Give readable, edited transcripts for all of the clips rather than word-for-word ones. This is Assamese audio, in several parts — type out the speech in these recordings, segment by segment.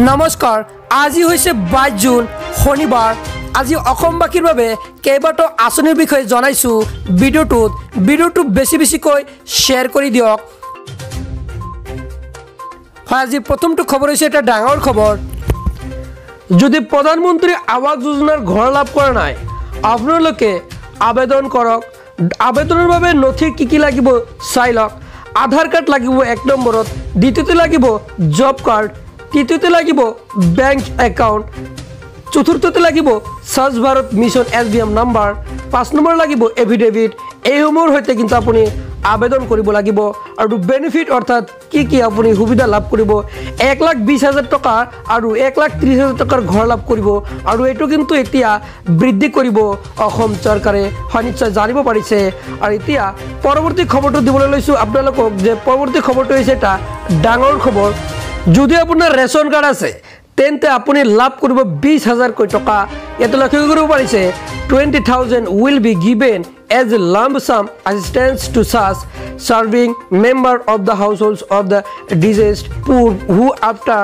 নমস্কাৰ আজি হৈছে 22 জুন শনিবাৰ আজি অসমবাসীৰ বাবে কেইবাটাও আঁচনিৰ বিষয়ে জনাইছো ভিডিঅ'টো বেছি শ্বেয়াৰ কৰি দিয়ক আজি প্ৰথমটো খবৰ হৈছে এটা ডাঙৰ খবৰ যদি প্ৰধানমন্ত্ৰী আৱাস যোজনাৰ ঘৰ লাভ কৰা নাই আপোনালোকে আবেদন কৰক আবেদনৰ বাবে নথি কি লাগিব চাই লওক আধাৰ কাৰ্ড লাগিব এক নম্বৰত দ্বিতীয়তে লাগিব জব কাৰ্ড তৃতীয়তে লাগিব বেংক একাউন্ট চতুৰ্থতে লাগিব স্বচ্ছ Bharat mission SBM number 5 number লাগিব এফিডেভিট এইসমূহৰ সৈতে কিন্তু আপুনি আবেদন কৰিব লাগিব আৰু বেনিফিট অৰ্থাৎ কি আপুনি সুবিধা লাভ কৰিব 1,20,000 টকা আৰু 1,30,000 টকাৰ ঘৰ লাভ কৰিব আৰু এটো কিন্তু এতিয়া বৃদ্ধি কৰিব অসম চৰকাৰে নিশ্চয় জানিব পাৰিছে আৰু এতিয়া পৰৱৰ্তী খবৰটো দিবলৈ লৈছো আপোনালোকক যে পৰৱৰ্তী খবৰটো হৈছে এটা ডাঙৰ খবৰ যদি আপোনাৰ ৰেশন কাৰ্ড আছে তেন্তে আপুনি লাভ কৰিব 20,000 কোটি টকা এটো লক্ষ্য কৰিব পাৰিছে 20,000 will be given as a lump sum assistance to such serving member of the households of the deceased poor who after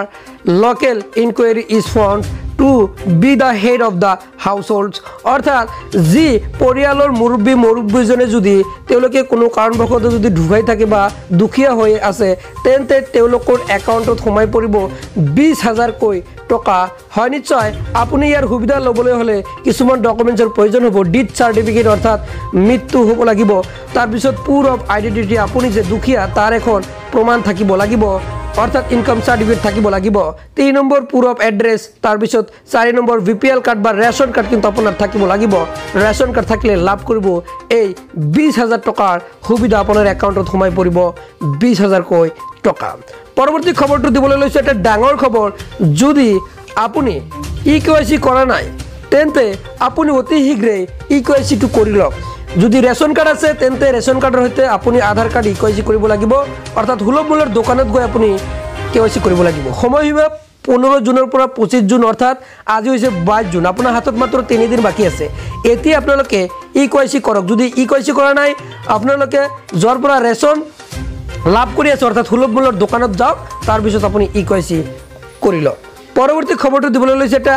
local inquiry is found to be the head of the households অর্থাৎ জি পৰিয়ালৰ মুৰব্বীজনে যদি তেওঁলোকে কোনো কাৰণবশত যদি ঢুকাই থাকে বা দুখিয়া হৈ আছে তেন্তে তেওঁলোকৰ একাউণ্টত সোমাই পৰিব 20,000 কোটি টকা হয় নিশ্চয় আপুনি ইয়াৰ সুবিধা লবলৈ হলে কিছুমান ডকুমেন্টৰ প্ৰয়োজন হ'ব ডেথ সাৰ্টিফিকেট অৰ্থাৎ মৃত্যু হ'ব লাগিব তাৰ পিছত প্ৰুফ অফ আইডেন্টিটি আপুনি যে দুখিয়া তাৰ এখন প্ৰমাণ থাকিব লাগিব অৰ্থাৎ ইনকাম সাৰ্টিফিকেট থাকিব লাগিব 3 নম্বৰ প্ৰুফ অফ এড্ৰেস তাৰ পিছত 4 নম্বৰ বিপিএল কার্ড বা রেশন কার্ড কিন্তু আপনার থাকিব লাগিব রেশন কার্ড থাকলে লাভ করব এই 20,000 টাকার সুবিধা আপনার একাউন্টত সোমাই পড়ব 20,000 কোটি টাকা পরবর্তী খবরটো দিবলৈ লৈছে এটা ডাঙৰ খবৰ যদি আপুনি ইকেৱাইসি কৰা নাই তেন্তে আপুনি অতি শীঘ্ৰে ইকেৱাইসিটো কৰি লওক যদি ৰেশন কাৰ্ড আছে তেন্তে ৰেশন কাৰ্ডৰ সৈতে আপুনি আধাৰ কাৰ্ড ইকেৱাইসি কৰিব লাগিব অৰ্থাৎ সুলভ মূল্যৰ দোকানত গৈ আপুনি কেৱাইসি কৰিব লাগিব সময়সীমা 15 জুনৰ পৰা 25 জুন অৰ্থাৎ আজি হৈছে 22 জুন আপোনাৰ হাতত মাত্ৰ 3 দিন বাকি আছে এতিয়া আপোনালোকে ইকেৱাইসি কৰক যদি ইকেৱাইসি কৰা নাই আপোনালোকে জৰ পৰা ৰেশন লাভ কৰি আছে অৰ্থাৎ সুলভ মূল্যৰ দোকানত যাওক তাৰ পিছত আপুনি ইকেৱাইসি কৰি লওক পৰৱৰ্তী খবৰটো দিবলৈ লৈছে এটা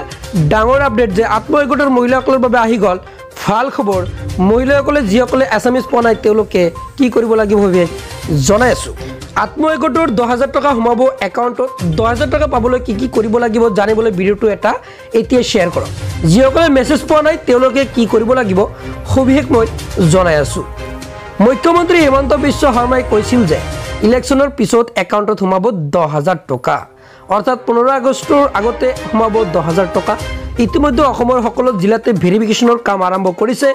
ডাঙৰ আপডেট যে আত্মসহায়ক মহিলাসকলৰ বাবে আহি গল ভাল খবৰ মহিলাসকলে যিসকলে এছএমএছ পোৱা নাই তেওঁলোকে কি কৰিব লাগিব ভাবে জনাই আছো আত্মসহায়ক 10,000 টকা সোমাব একাউণ্টত 10,000 টকা পাবলৈ কি কৰিব লাগিব জানিবলৈ ভিডিঅটো এটা এতিয়া শ্বেয়াৰ কৰক যিসকলে মেছেজ পোৱা নাই তেওঁলোকে কি কৰিব লাগিব সবিশেষ মই জনাই আছো মুখ্যমন্ত্ৰী হিমন্ত বিশ্ব শৰ্মাই কৈছিল যে ইলেকশ্যনৰ পিছত একাউণ্টত সোমাব 10,000 টকা অৰ্থাৎ 15 আগষ্টৰ আগতে সোমাব 10,000 টকা ইতিমধ্যে অসমৰ সকলো জিলাতে ভেৰিফিকেশনৰ কাম আৰম্ভ কৰিছে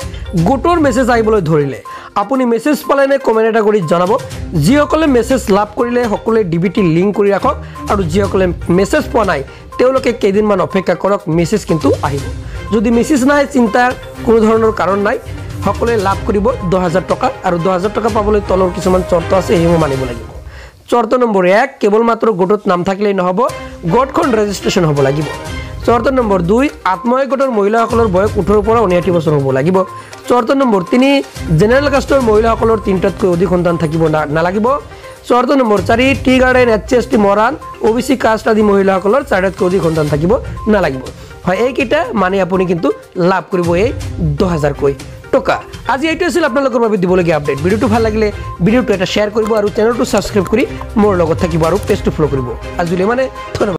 গোটৰ মেছেজ আহিবলৈ ধৰিলে আপুনি মেছেজ পালেনে কমেন্ট এটা কৰি জনাব যিসকলে মেছেজ লাভ কৰিলে সকলোৱে ডিবিটি লিংক কৰি ৰাখক আৰু যিসকলে মেছেজ পোৱা নাই তেওঁলোকে কেইদিনমান অপেক্ষা কৰক মেছেজ কিন্তু আহিব যদি মেছেজ নাহে চিন্তাৰ কোনো ধৰণৰ কাৰণ নাই সকলোৱে লাভ কৰিব 10,000 টকা আৰু 10,000 টকা পাবলৈ তলৰ কিছুমান চৰ্ত আছে সেইবোৰ মানিব লাগিব চৰ্ত নম্বৰ 1 কেৱল মাত্ৰ গোটত নাম থাকিলেই নহব গোটখন ৰেজিষ্ট্ৰেচন হ'ব লাগিব চৰ্ত নম্বৰ 2 আত্মসহায়ক গোটৰ মহিলাসকলৰ বয়স 18 পৰা 29 বছৰ হ'ব লাগিব চৰ্ত নম্বৰ 3 জেনাৰেল কাষ্টৰ মহিলাসকলৰ 3টাতকৈ অধিক সন্তান থাকিব নালাগিব চৰ্ত number 4 tea garden HST Moran OBC caste আদি মহিলাসকলৰ 4টাতকৈ অধিক সন্তান থাকিব নালাগিব হয় এইকেইটা মানে আপুনি কিন্তু লাভ কৰিব এই 10,000 কোটি টকা আজি এইটো আছিল আপোনালোকৰ বাবে দিবলগীয়া আপডেট ভিডিঅটো ভাল লাগিলে ভিডিঅটো এটা শ্বেয়াৰ কৰিব আৰু চেনেলটো সাবস্ক্ৰাইব কৰি মোৰ লগত থাকিব আৰু পেজটো ফলো কৰিব আজিলৈ মানে ধন্যবাদ